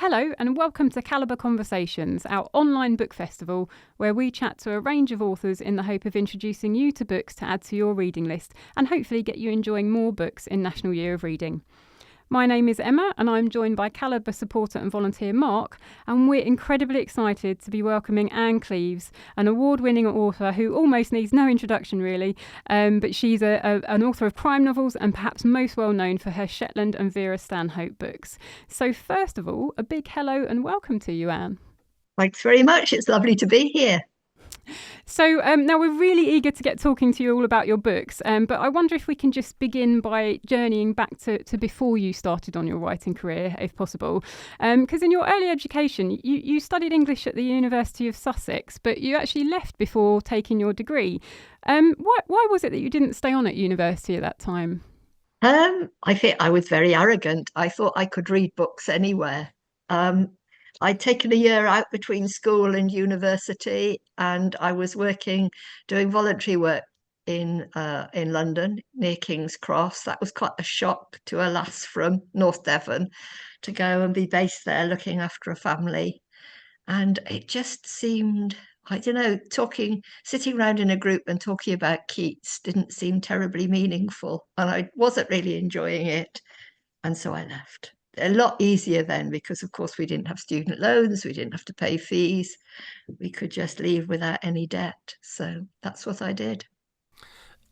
Hello and welcome to Calibre Conversations, our online book festival where we chat to a range of authors in the hope of introducing you to books to add to your reading list and hopefully get you enjoying more books in National Year of Reading. My name is Emma and I'm joined by Calibre supporter and volunteer Mark, and we're incredibly excited to be welcoming Anne Cleeves, an award-winning author who almost needs no introduction really, but she's an author of crime novels and perhaps most well known for her Shetland and Vera Stanhope books. So first of all, a big hello and welcome to you, Anne. Thanks very much. It's lovely to be here. So now we're really eager to get talking to you all about your books, but I wonder if we can just begin by journeying back to before you started on your writing career, if possible. Because in your early education, you studied English at the University of Sussex, but you actually left before taking your degree. Why was it that you didn't stay on at university at that time? I think I was very arrogant. I thought I could read books anywhere. Um, I'd taken a year out between school and university, and I was doing voluntary work in London near King's Cross. That was quite a shock to a lass from North Devon to go and be based there looking after a family. And it just seemed, I don't know, sitting around in a group and talking about Keats didn't seem terribly meaningful. And I wasn't really enjoying it. And so I left. A lot easier then because, of course, we didn't have student loans, we didn't have to pay fees, we could just leave without any debt. So that's what I did.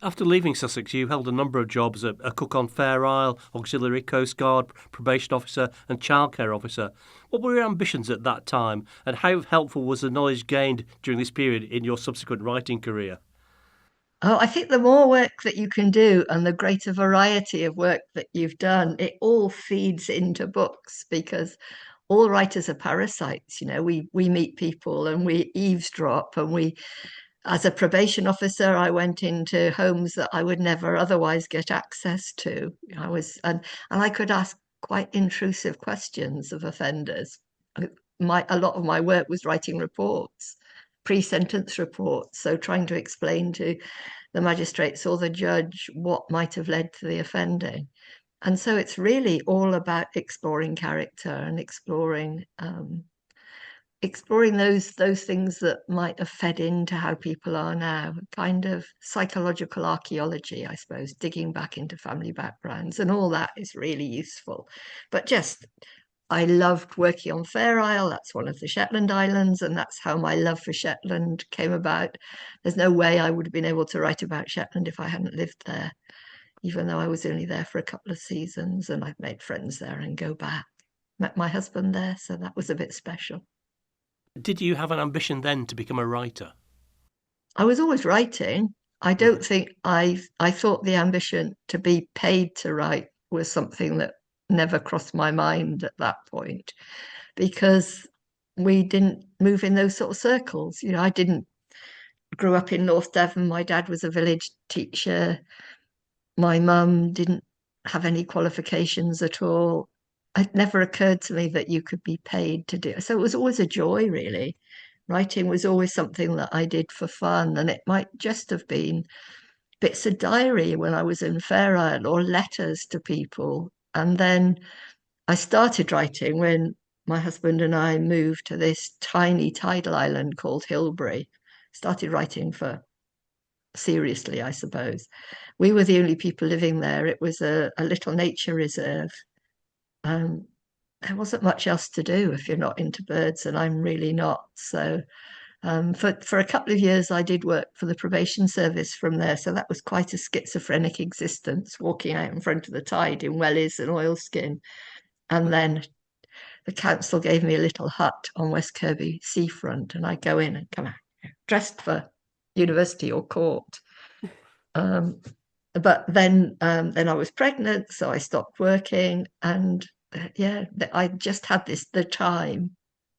After leaving Sussex, you held a number of jobs: a cook on Fair Isle, auxiliary coastguard, probation officer and childcare officer. What were your ambitions at that time, and how helpful was the knowledge gained during this period in your subsequent writing career? Oh, I think the more work that you can do and the greater variety of work that you've done, it all feeds into books because all writers are parasites. You know, we meet people and we eavesdrop, and as a probation officer, I went into homes that I would never otherwise get access to. And I could ask quite intrusive questions of offenders. A lot of my work was writing reports, pre-sentence reports, so trying to explain to the magistrates or the judge what might have led to the offending. And so it's really all about exploring character and exploring those things that might have fed into how people are now, kind of psychological archaeology, I suppose, digging back into family backgrounds, and all that is really useful. But just I loved working on Fair Isle. That's one of the Shetland Islands, and that's how my love for Shetland came about. There's no way I would have been able to write about Shetland if I hadn't lived there, even though I was only there for a couple of seasons, and I've made friends there and go back. Met my husband there, so that was a bit special. Did you have an ambition then to become a writer? I was always writing. I don't think I thought the ambition to be paid to write was something that never crossed my mind at that point, because we didn't move in those sort of circles. You know, I didn't grow up in North Devon. My dad was a village teacher. My mum didn't have any qualifications at all. It never occurred to me that you could be paid to do it. So it was always a joy, really. Writing was always something that I did for fun, and it might just have been bits of diary when I was in Fair Isle or letters to people. And then I started writing when my husband and I moved to this tiny tidal island called Hilbre. Started writing for seriously, I suppose. We were the only people living there. It was a little nature reserve. Um, there wasn't much else to do if you're not into birds, and I'm really not. So for a couple of years, I did work for the probation service from there. So that was quite a schizophrenic existence, walking out in front of the tide in wellies and oilskin. And then the council gave me a little hut on West Kirby seafront, and I go in and come out dressed for university or court. Um, but then I was pregnant, so I stopped working, and yeah, I just had the time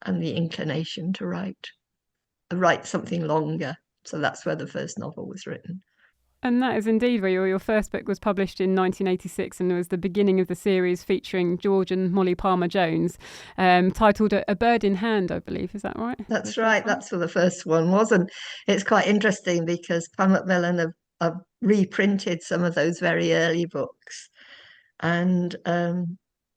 and the inclination to write something longer. So that's where the first novel was written. And that is indeed where your first book was published in 1986 and was the beginning of the series featuring George and Molly Palmer-Jones, titled A Bird in Hand, I believe. Is that right? That's right. That's what the first one was. And it's quite interesting because Pan Macmillan have reprinted some of those very early books. And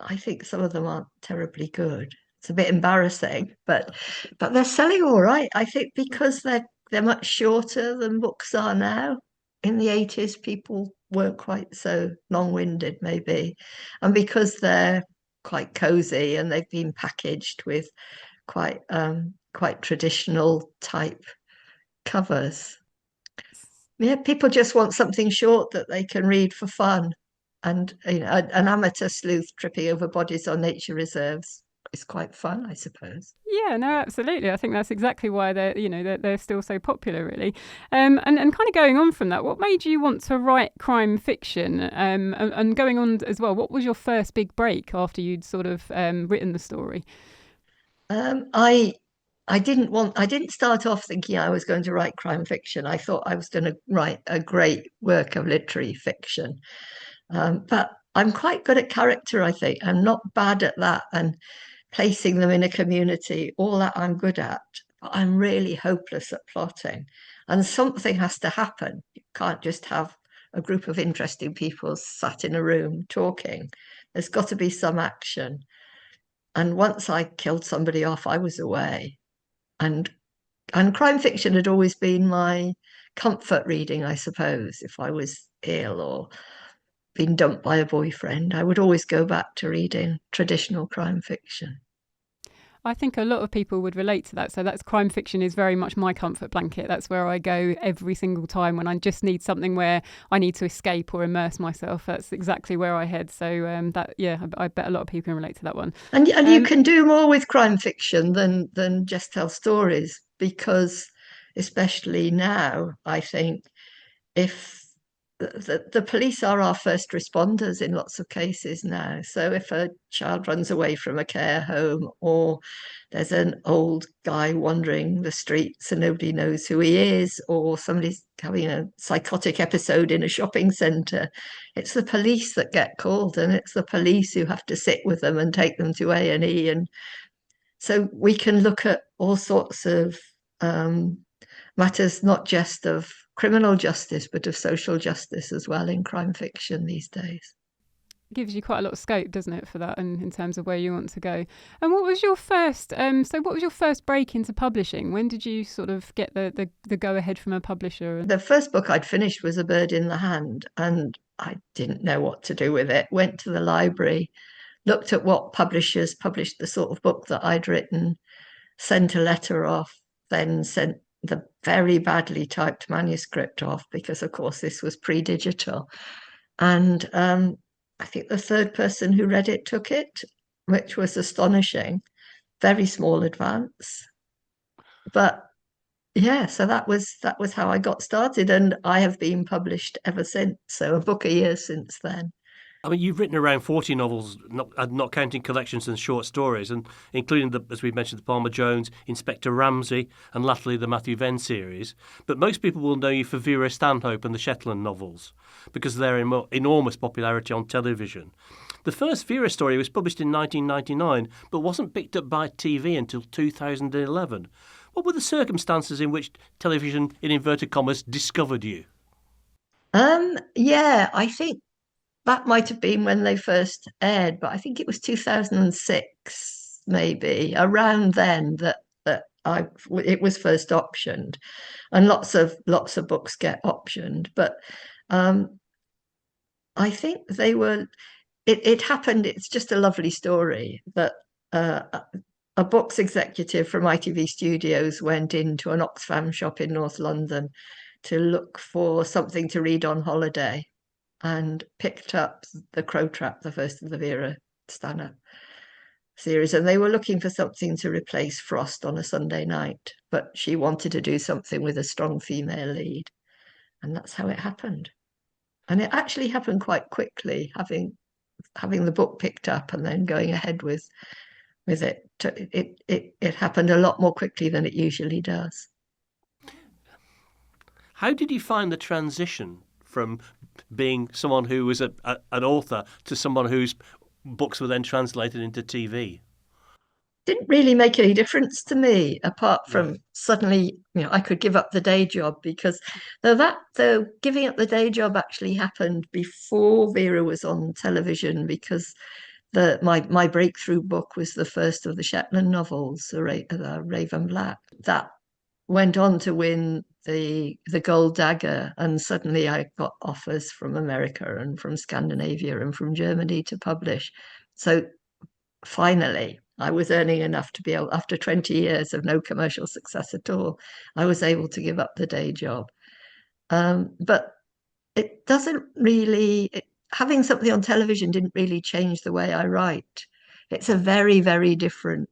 I think some of them aren't terribly good. it's a bit embarrassing, but they're selling all right. I think because they're much shorter than books are now. In the 80s, people weren't quite so long-winded, maybe, and because they're quite cozy and they've been packaged with quite traditional type covers. Yeah, people just want something short that they can read for fun, and an amateur sleuth tripping over bodies on nature reserves is quite fun, I suppose. Yeah, no, absolutely. I think that's exactly why they're still so popular, really. And kind of going on from that, what made you want to write crime fiction? And going on as well, what was your first big break after you'd sort of written the story? I didn't start off thinking I was going to write crime fiction. I thought I was going to write a great work of literary fiction. But I'm quite good at character, I think. I'm not bad at that, and placing them in a community, all that I'm good at. But I'm really hopeless at plotting. And something has to happen. You can't just have a group of interesting people sat in a room talking. There's got to be some action. And once I killed somebody off, I was away. And crime fiction had always been my comfort reading, I suppose. If I was ill or been dumped by a boyfriend, I would always go back to reading traditional crime fiction. I think a lot of people would relate to that. So that's crime fiction is very much my comfort blanket. That's where I go every single time when I just need something where I need to escape or immerse myself. That's exactly where I head. So I bet a lot of people can relate to that one. And you can do more with crime fiction than just tell stories, because especially now, I think if the police are our first responders in lots of cases now. So if a child runs away from a care home, or there's an old guy wandering the streets and nobody knows who he is, or somebody's having a psychotic episode in a shopping centre, it's the police that get called, and it's the police who have to sit with them and take them to A&E. And so we can look at all sorts of matters, not just of criminal justice, but of social justice as well in crime fiction these days. Gives you quite a lot of scope, doesn't it, for that, and in terms of where you want to go. And what was your first? What was your first break into publishing? When did you sort of get the go ahead from a publisher? The first book I'd finished was A Bird in the Hand, and I didn't know what to do with it. Went to the library, looked at what publishers published the sort of book that I'd written, sent a letter off, then sent the very badly typed manuscript off, because of course this was pre-digital. And I think the third person who read it took it, which was astonishing. Very small advance. But yeah, so that was how I got started, and I have been published ever since. So a book a year since then. I mean, you've written around 40 novels, not counting collections and short stories, and including, as we mentioned, the Palmer Jones, Inspector Ramsey, and latterly the Matthew Venn series. But most people will know you for Vera Stanhope and the Shetland novels, because of their enormous popularity on television. The first Vera story was published in 1999, but wasn't picked up by TV until 2011. What were the circumstances in which television, in inverted commas, discovered you? Yeah, I think that might have been when they first aired, but I think it was 2006, maybe around then that it was first optioned, and lots of books get optioned. But I think they were. It happened. It's just a lovely story that a books executive from ITV Studios went into an Oxfam shop in North London to look for something to read on holiday, and picked up The Crow Trap, the first of the Vera Stanhope series. And they were looking for something to replace Frost on a Sunday night, but she wanted to do something with a strong female lead. And that's how it happened. And it actually happened quite quickly, having the book picked up and then going ahead with it. It happened a lot more quickly than it usually does. How did you find the transition from being someone who was an author to someone whose books were then translated into TV? Didn't really make any difference to me, apart from suddenly, I could give up the day job, because though giving up the day job actually happened before Vera was on television, because my breakthrough book was the first of the Shetland novels, the Raven Black. That went on to win the Gold Dagger, and suddenly I got offers from America and from Scandinavia and from Germany to publish. So finally, I was earning enough to be able, after 20 years of no commercial success at all, I was able to give up the day job. But it doesn't really, having something on television didn't really change the way I write. It's a very, very different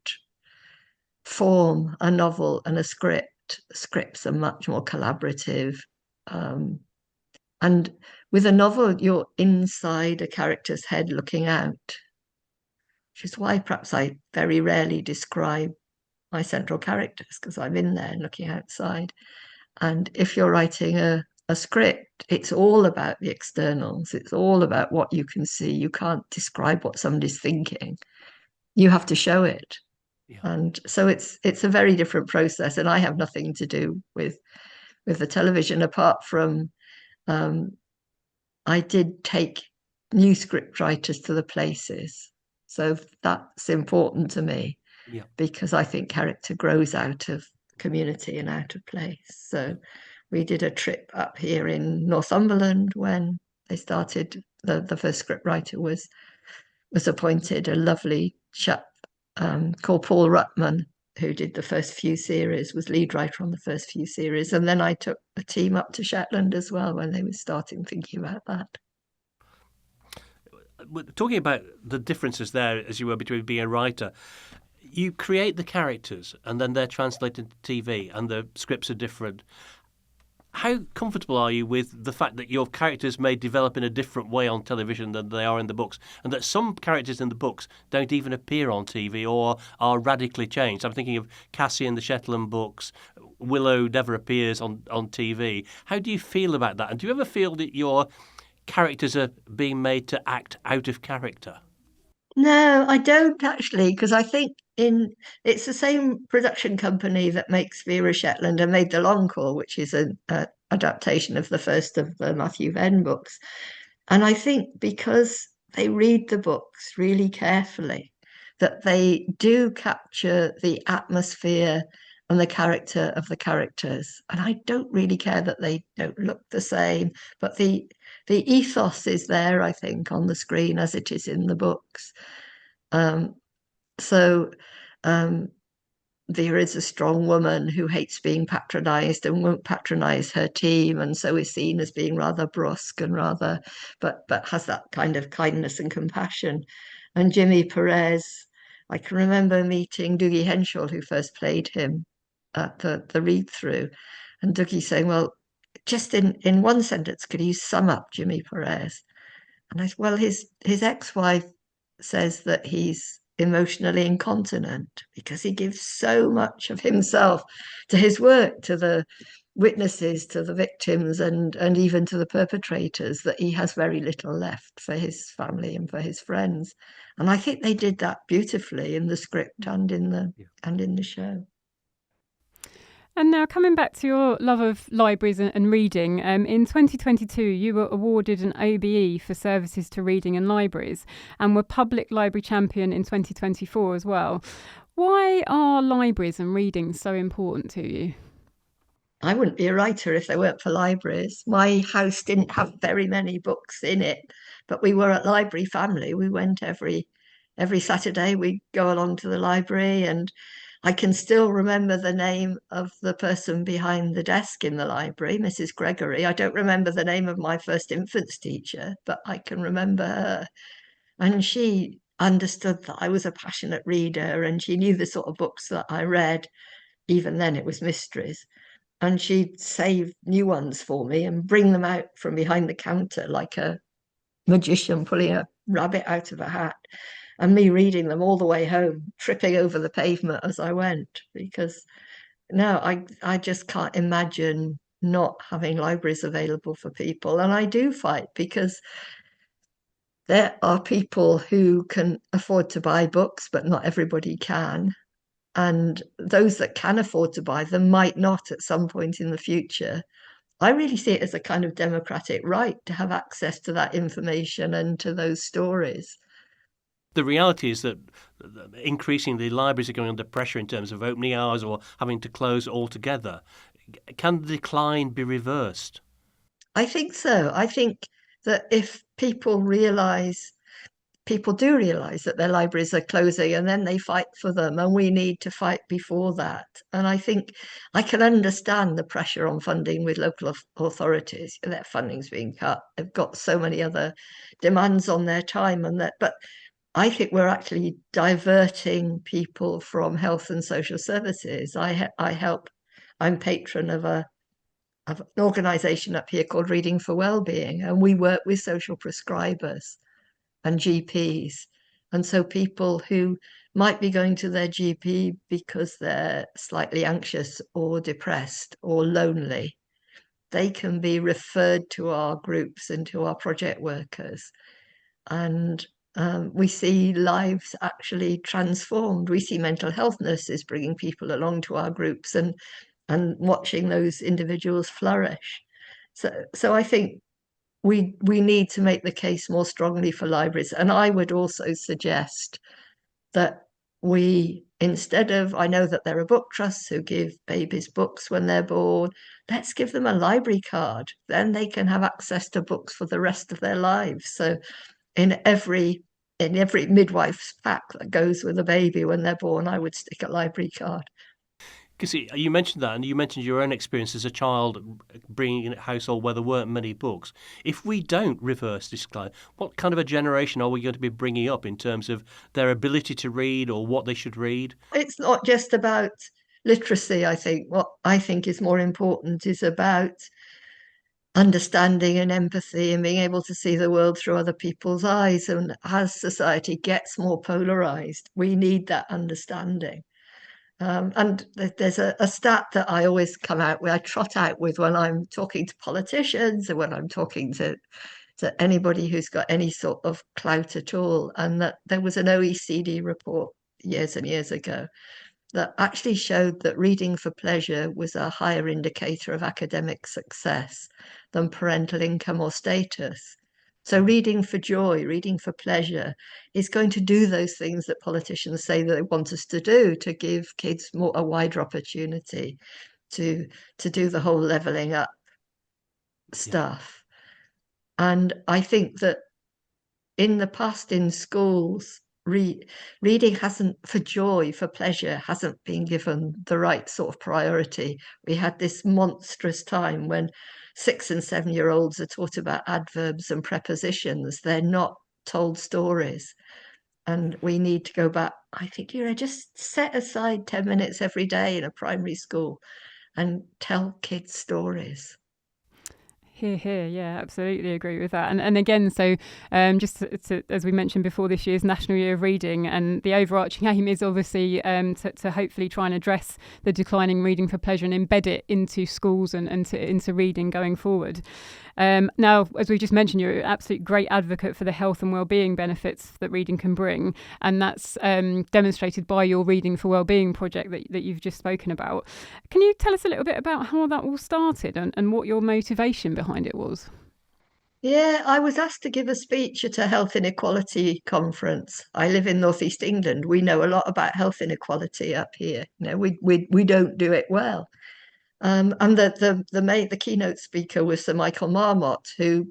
form, a novel and a script. Scripts are much more collaborative. And with a novel, you're inside a character's head looking out, which is why perhaps I very rarely describe my central characters, because I'm in there looking outside. And if you're writing a script, it's all about the externals. It's all about what you can see. You can't describe what somebody's thinking. You have to show it. Yeah. And so it's a very different process. And I have nothing to do with the television, apart from I did take new script writers to the places. So that's important to me. Yeah. Because I think character grows out of community and out of place. So we did a trip up here in Northumberland when they started. The first script writer was appointed, a lovely chap called Paul Ruttman, who did the first few series, was lead writer on the first few series. And then I took a team up to Shetland as well when they were starting thinking about that. Talking about the differences there, as you were, between being a writer, you create the characters and then they're translated to TV and the scripts are different. How comfortable are you with the fact that your characters may develop in a different way on television than they are in the books, and that some characters in the books don't even appear on TV or are radically changed? I'm thinking of Cassie in the Shetland books. Willow never appears on TV. How do you feel about that? And do you ever feel that your characters are being made to act out of character? No, I don't actually, because I think it's the same production company that makes Vera Shetland and made The Long Call, which is an adaptation of the first of the Matthew Venn books. And I think because they read the books really carefully, that they do capture the atmosphere and the character of the characters. And I don't really care that they don't look the same, but the ethos is there, I think, on the screen as it is in the books. So there is a strong woman who hates being patronized and won't patronize her team, and so is seen as being rather brusque and rather, but has that kind of kindness and compassion. And Jimmy Perez, I can remember meeting Dougie Henshaw, who first played him at the read-through, and Dougie saying, well, just in one sentence, could you sum up Jimmy Perez? And I said, well, his ex-wife says that he's emotionally incontinent because he gives so much of himself to his work, to the witnesses, to the victims, and even to the perpetrators, that he has very little left for his family and for his friends. And I think they did that beautifully in the script and in the show. And now coming back to your love of libraries and reading, in 2022 you were awarded an OBE for services to reading and libraries and were Public Library Champion in 2024 as well. Why are libraries and reading so important to you? I wouldn't be a writer if they weren't for libraries. My house didn't have very many books in it, but we were a library family. We went every Saturday. We'd go along to the library, and I can still remember the name of the person behind the desk in the library, Mrs. Gregory. I don't remember the name of my first infants teacher, but I can remember her. And she understood that I was a passionate reader, and she knew the sort of books that I read. Even then, it was mysteries. And she'd save new ones for me and bring them out from behind the counter like a magician pulling a rabbit out of a hat, and me reading them all the way home, tripping over the pavement as I went, because now I just can't imagine not having libraries available for people. And I do fight, because there are people who can afford to buy books, but not everybody can. And those that can afford to buy them might not at some point in the future. I really see it as a kind of democratic right to have access to that information and to those stories. The reality is that increasingly libraries are going under pressure in terms of opening hours or having to close altogether. Can the decline be reversed? I think so. I think that if people do realize that their libraries are closing and then they fight for them, and we need to fight before that. And I think I can understand the pressure on funding with local authorities. Their funding's being cut. They've got so many other demands on their time, but I think we're actually diverting people from health and social services. I'm patron of an organisation up here called Reading for Wellbeing, and we work with social prescribers and GPs. And so people who might be going to their GP because they're slightly anxious or depressed or lonely, they can be referred to our groups and to our project workers. And we see lives actually transformed. We see mental health nurses bringing people along to our groups and watching those individuals flourish. So I think we need to make the case more strongly for libraries. And I would also suggest that I know that there are book trusts who give babies books when they're born. Let's give them a library card. Then they can have access to books for the rest of their lives. So in every midwife's pack that goes with a baby when they're born, I would stick a library card. Because you mentioned that, and you mentioned your own experience as a child bringing in a household where there weren't many books. If we don't reverse this decline, what kind of a generation are we going to be bringing up in terms of their ability to read or what they should read? It's not just about literacy, I think. What I think is more important is about understanding and empathy and being able to see the world through other people's eyes. And as society gets more polarized, we need that understanding. And there's a stat that I always I trot out with when I'm talking to politicians and when I'm talking to anybody who's got any sort of clout at all. And that there was an OECD report years and years ago that actually showed that reading for pleasure was a higher indicator of academic success than parental income or status. So reading for joy, reading for pleasure is going to do those things that politicians say that they want us to do, to give kids a wider opportunity to do the whole levelling up stuff. And I think that in the past in schools, reading for joy, for pleasure, hasn't been given the right sort of priority. We had this monstrous time when 6 and 7-year-olds are taught about adverbs and prepositions. They're not told stories. And we need to go back. I think, just set aside 10 minutes every day in a primary school and tell kids stories. Hear, yeah, absolutely agree with that. And again, so just as we mentioned before, this year's National Year of Reading, and the overarching aim is obviously to hopefully try and address the declining reading for pleasure and embed it into schools and into reading going forward. Now, as we just mentioned, you're an absolute great advocate for the health and wellbeing benefits that reading can bring, and that's demonstrated by your Reading for Wellbeing project that you've just spoken about. Can you tell us a little bit about how that all started and what your motivation behind it was? Yeah, I was asked to give a speech at a health inequality conference. I live in Northeast England. We know a lot about health inequality up here. We don't do it well. And the keynote speaker was Sir Michael Marmot, who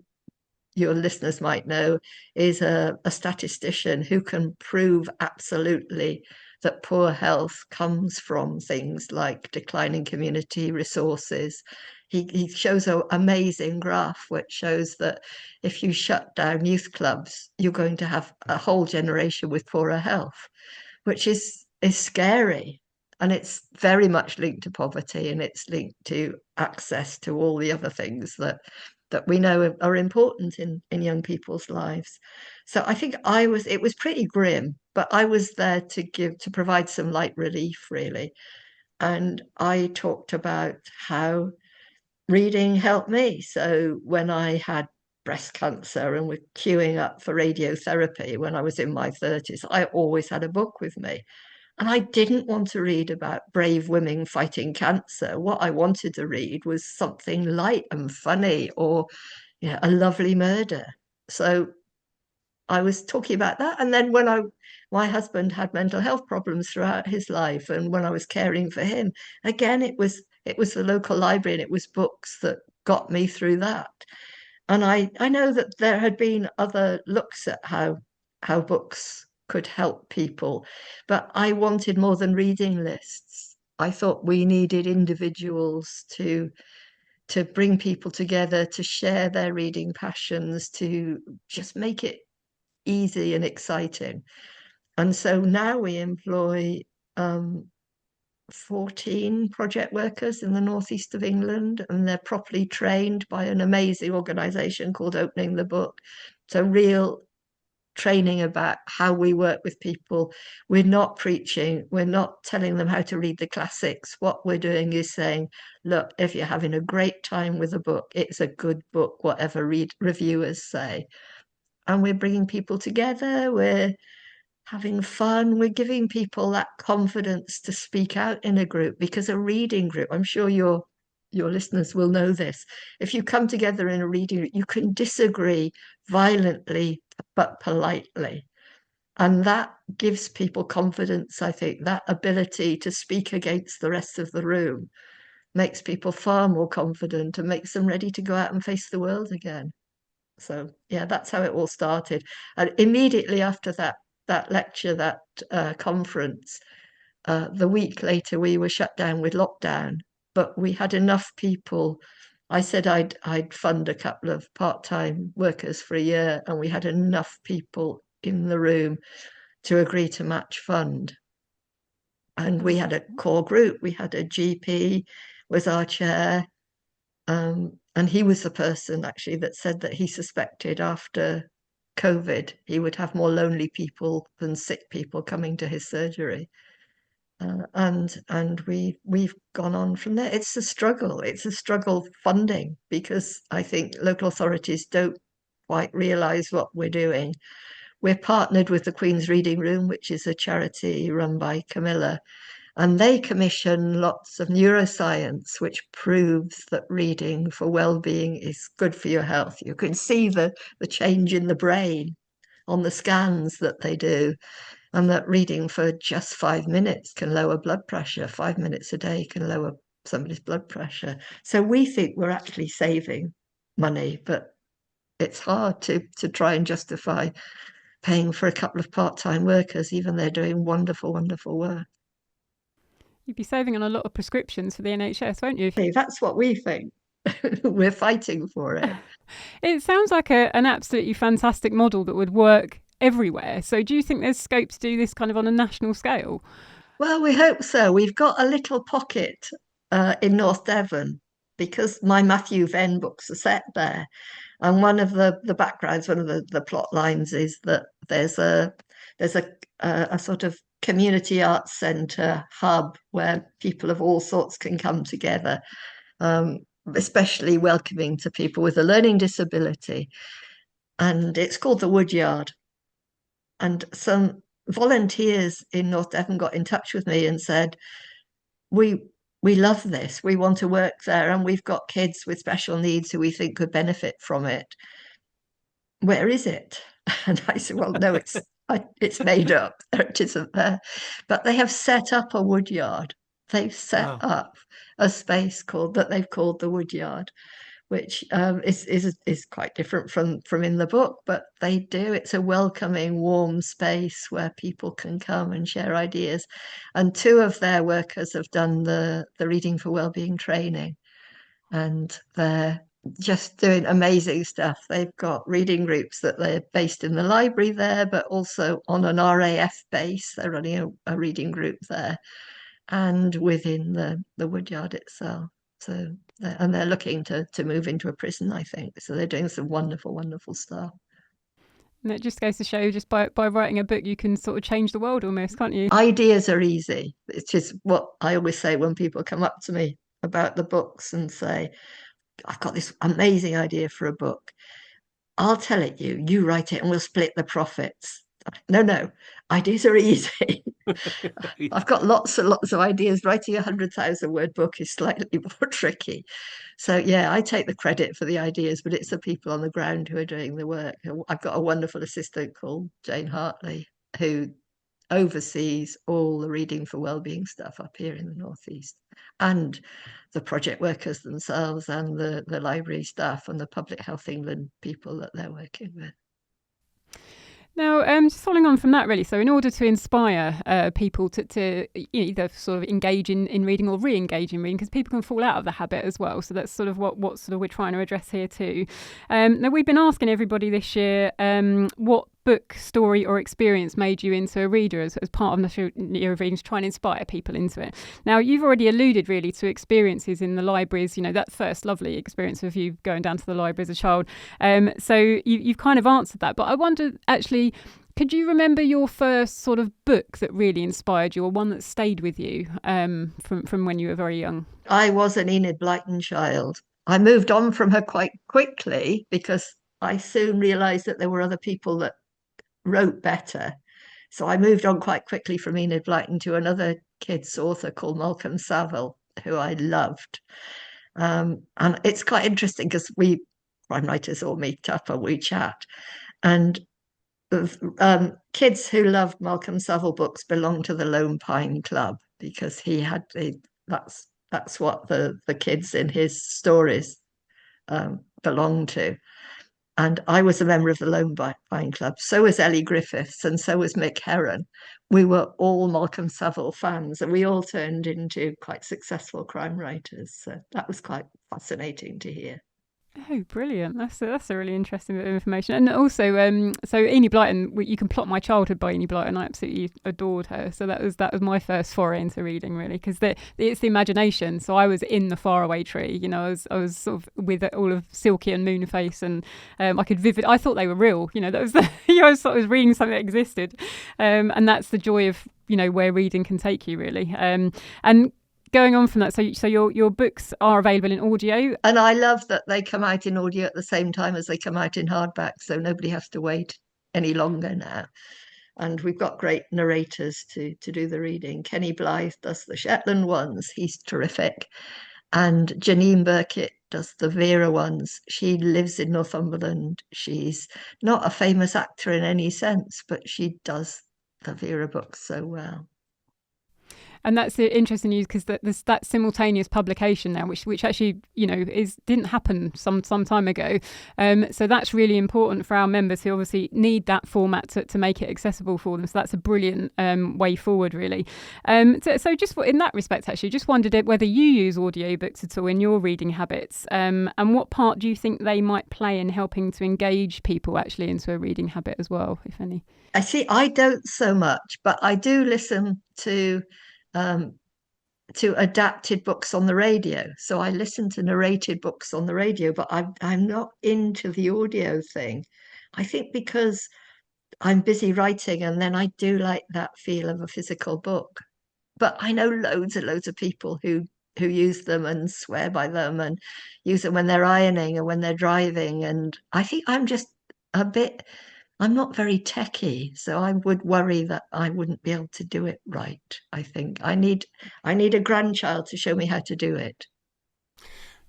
your listeners might know is a statistician who can prove absolutely that poor health comes from things like declining community resources. He shows an amazing graph which shows that if you shut down youth clubs, you're going to have a whole generation with poorer health, which is scary. And it's very much linked to poverty, and it's linked to access to all the other things that we know are important in young people's lives. So I think it was pretty grim, but I was there to provide some light relief, really. And I talked about how reading helped me. So when I had breast cancer and was queuing up for radiotherapy when I was in my 30s, I always had a book with me. And I didn't want to read about brave women fighting cancer. What I wanted to read was something light and funny, or a lovely murder. So I was talking about that. And then my husband had mental health problems throughout his life, and when I was caring for him, again, it was the local library, and it was books that got me through that. And I know that there had been other looks at how books could help people, but I wanted more than reading lists. I thought we needed individuals to bring people together, to share their reading passions, to just make it easy and exciting. And so now we employ 14 project workers in the northeast of England, and they're properly trained by an amazing organisation called Opening the Book. So real training about how we work with people. We're not preaching, we're not telling them how to read the classics. What we're doing is saying, look, if you're having a great time with a book, it's a good book, whatever reviewers say. And we're bringing people together, we're having fun, we're giving people that confidence to speak out in a group, because a reading group, I'm sure your listeners will know this, if you come together in a reading group, you can disagree violently but politely, and that gives people confidence. I think that ability to speak against the rest of the room makes people far more confident and makes them ready to go out and face the world again. So yeah, that's how it all started. And immediately after that lecture, that conference, the week later we were shut down with lockdown, but we had enough people. I said I'd fund a couple of part-time workers for a year, and we had enough people in the room to agree to match fund. And we had a core group. We had a GP was our chair, and he was the person actually that said that he suspected after COVID he would have more lonely people than sick people coming to his surgery. And we've gone on from there. It's a struggle. It's a struggle funding, because I think local authorities don't quite realise what we're doing. We're partnered with the Queen's Reading Room, which is a charity run by Camilla, and they commission lots of neuroscience, which proves that reading for well-being is good for your health. You can see the change in the brain on the scans that they do, and that reading for just 5 minutes can lower blood pressure. 5 minutes a day can lower somebody's blood pressure. So we think we're actually saving money, but it's hard to try and justify paying for a couple of part-time workers, even they're doing wonderful, wonderful work. You'd be saving on a lot of prescriptions for the NHS, won't you? That's what we think. We're fighting for it. It sounds like an absolutely fantastic model that would work everywhere. So do you think there's scope to do this kind of on a national scale? Well, we hope so. We've got a little pocket in North Devon, because my Matthew Venn books are set there. And one of the backgrounds, one of the plot lines is that there's a sort of community arts centre hub where people of all sorts can come together, especially welcoming to people with a learning disability. And it's called the Woodyard. And some volunteers in North Devon got in touch with me and said, we love this, we want to work there, and we've got kids with special needs who we think could benefit from it. Where is it? And I said, well, no, it's made up. It isn't there. But they have set up a Woodyard. They've set up a space that they've called the Woodyard, which is quite different from in the book, but they do. It's a welcoming, warm space where people can come and share ideas. And 2 of their workers have done the Reading for Wellbeing training, and they're just doing amazing stuff. They've got reading groups that they're based in the library there, but also on an RAF base. They're running a reading group there, and within the Woodyard itself. So, and they're looking to move into a prison, I think. So they're doing some wonderful, wonderful stuff. And it just goes to show, just by writing a book, you can sort of change the world almost, can't you? Ideas are easy. It's just what I always say when people come up to me about the books and say, I've got this amazing idea for a book. I'll tell it you write it and we'll split the profits. No, ideas are easy. I've got lots and lots of ideas. Writing a 100,000-word book is slightly more tricky. So, yeah, I take the credit for the ideas, but it's the people on the ground who are doing the work. I've got a wonderful assistant called Jane Hartley, who oversees all the reading for wellbeing stuff up here in the Northeast, and the project workers themselves, and the library staff and the Public Health England people that they're working with. Now, just following on from that, really, so in order to inspire people to either sort of engage in reading or re-engage in reading, because people can fall out of the habit as well, so that's sort of what sort of we're trying to address here too. Now, we've been asking everybody this year what book, story or experience made you into a reader as part of National Year of Reading, to try and inspire people into it. Now, you've already alluded really to experiences in the libraries, that first lovely experience of you going down to the library as a child. So you've kind of answered that, but I wonder, actually, could you remember your first sort of book that really inspired you, or one that stayed with you from when you were very young? I was an Enid Blyton child. I moved on from her quite quickly because I soon realised that there were other people that wrote better. So I moved on quite quickly from Enid Blyton to another kids author called Malcolm Saville, who I loved. And it's quite interesting because we crime writers all meet up and we chat. And kids who loved Malcolm Saville books belong to the Lone Pine Club, because he had that's what the kids in his stories belonged to. And I was a member of the Lone Pine Club. So was Ellie Griffiths, and so was Mick Herron. We were all Malcolm Saville fans, and we all turned into quite successful crime writers. So that was quite fascinating to hear. Oh, brilliant! That's a really interesting bit of information. And also, so Enid Blyton, you can plot my childhood by Enid Blyton. I absolutely adored her. So that was my first foray into reading, really, because it's the imagination. So I was in the faraway tree. I was sort of with all of Silky and Moonface, and I thought they were real. That was I was reading something that existed, and that's the joy of where reading can take you, really. And going on from that, so your books are available in audio, and I love that they come out in audio at the same time as they come out in hardback, so nobody has to wait any longer now. And we've got great narrators to do the reading. Kenny Blythe does the Shetland ones; he's terrific, and Janine Burkitt does the Vera ones. She lives in Northumberland. She's not a famous actor in any sense, but she does the Vera books so well. And that's the interesting news, because there's that simultaneous publication now, which actually didn't happen some time ago. So that's really important for our members who obviously need that format to make it accessible for them. So that's a brilliant way forward, really. So just in that respect, actually, just wondered whether you use audiobooks at all in your reading habits, and what part do you think they might play in helping to engage people actually into a reading habit as well, if any? I don't so much, but I do listen to adapted books on the radio. So I listen to narrated books on the radio, but I'm not into the audio thing. I think because I'm busy writing, and then I do like that feel of a physical book. But I know loads and loads of people who use them and swear by them and use them when they're ironing or when they're driving. And I think I'm not very techy, so I would worry that I wouldn't be able to do it right. I think I need a grandchild to show me how to do it.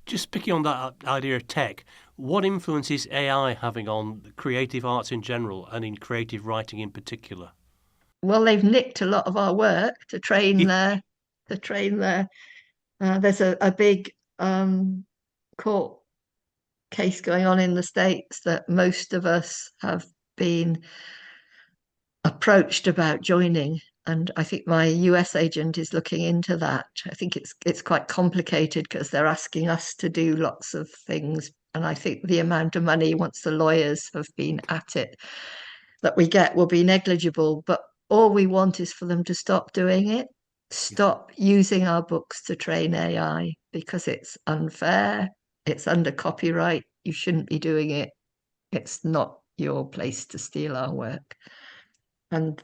Just picking on that idea of tech, what influence is AI having on creative arts in general and in creative writing in particular? Well, they've nicked a lot of our work to train their. There's a big court case going on in the States that most of us have been approached about joining, and I think my US agent is looking into that. I think it's quite complicated because they're asking us to do lots of things, and I think the amount of money, once the lawyers have been at it, that we get will be negligible. But all we want is for them to stop doing it, stop using our books to train AI, because it's unfair, it's under copyright, you shouldn't be doing it, it's not your place to steal our work. And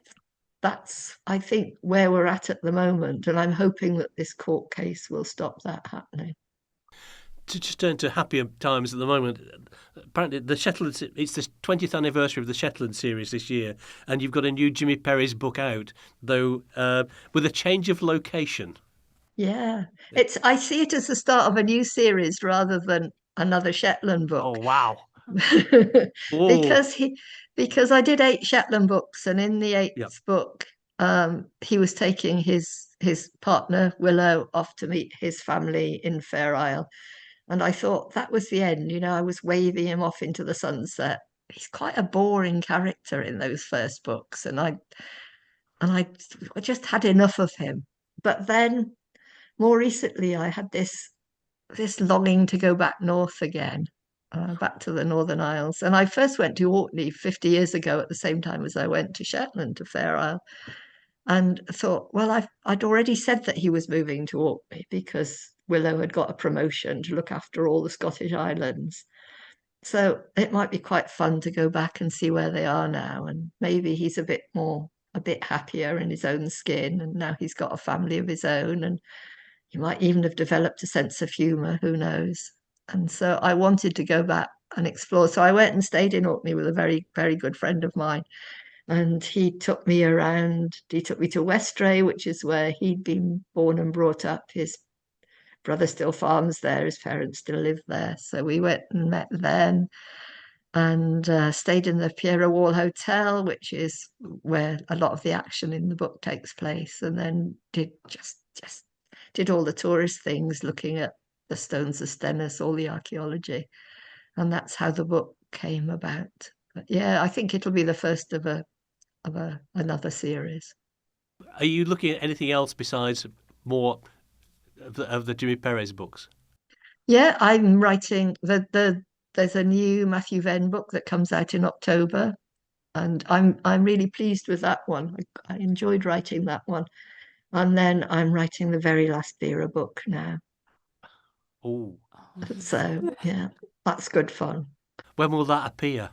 that's, I think, where we're at the moment. And I'm hoping that this court case will stop that happening. To just turn to happier times at the moment, apparently it's the 20th anniversary of the Shetland series this year, and you've got a new Jimmy Perry's book out, though with a change of location. Yeah, I see it as the start of a new series rather than another Shetland book. Oh, wow. Oh, because I did 8 Shetland books, and in the 8th yep. book, he was taking his partner Willow off to meet his family in Fair Isle, and I thought that was the end. I was waving him off into the sunset. He's quite a boring character in those first books, and I just had enough of him. But then more recently, I had this longing to go back north again, back to the Northern Isles. And I first went to Orkney 50 years ago at the same time as I went to Shetland, to Fair Isle, and thought, well, I'd already said that he was moving to Orkney because Willow had got a promotion to look after all the Scottish Islands. So it might be quite fun to go back and see where they are now. And maybe he's a bit happier in his own skin. And now he's got a family of his own. And he might even have developed a sense of humour, who knows? And so I wanted to go back and explore. So I went and stayed in Orkney with a very, very good friend of mine. And he took me around. He took me to Westray, which is where he'd been born and brought up. His brother still farms there. His parents still live there. So we went and met then, and stayed in the Piero Wall Hotel, which is where a lot of the action in the book takes place. And then did all the tourist things, looking at the stones of Stennis, all the archaeology. And that's how the book came about. But yeah, I think it'll be the first of another series. Are you looking at anything else besides more of the Jimmy Perez books? Yeah, I'm writing there's a new Matthew Venn book that comes out in October, and I'm really pleased with that one. I enjoyed writing that one. And then I'm writing the very last Vera book now. Oh. So, yeah, that's good fun. When will that appear?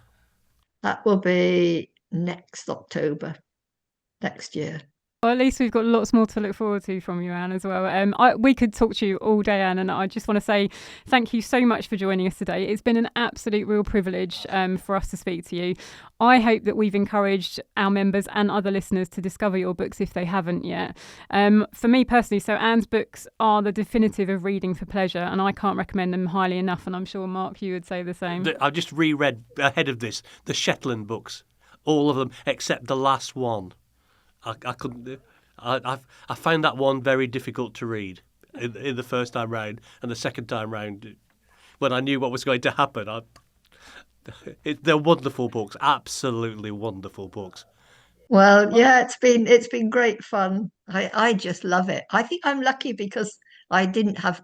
That will be next October, next year. Well, at least we've got lots more to look forward to from you, Anne, as well. We could talk to you all day, Anne, and I just want to say thank you so much for joining us today. It's been an absolute real privilege for us to speak to you. I hope that we've encouraged our members and other listeners to discover your books if they haven't yet. For me personally, so Anne's books are the definitive of reading for pleasure, and I can't recommend them highly enough, and I'm sure, Mark, you would say the same. I've just reread ahead of this the Shetland books, all of them except the last one. I couldn't. I found that one very difficult to read in the first time round, and the second time round, when I knew what was going to happen. They're wonderful books, absolutely wonderful books. Well, yeah, it's been great fun. I just love it. I think I'm lucky because I didn't have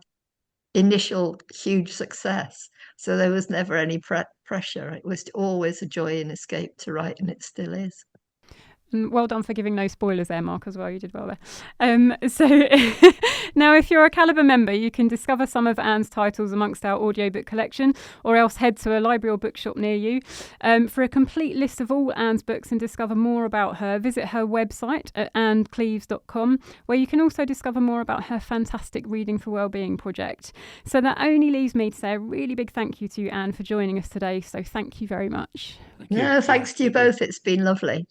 initial huge success, so there was never any pressure. It was always a joy and escape to write, and it still is. And well done for giving no spoilers there, Mark, as well. You did well there. So now, if you're a Calibre member, you can discover some of Anne's titles amongst our audiobook collection, or else head to a library or bookshop near you. For a complete list of all Anne's books and discover more about her, visit her website at annecleeves.com, where you can also discover more about her fantastic Reading for Wellbeing project. So that only leaves me to say a really big thank you to you, Anne, for joining us today. So thank you very much. No, thanks to you both. It's been lovely.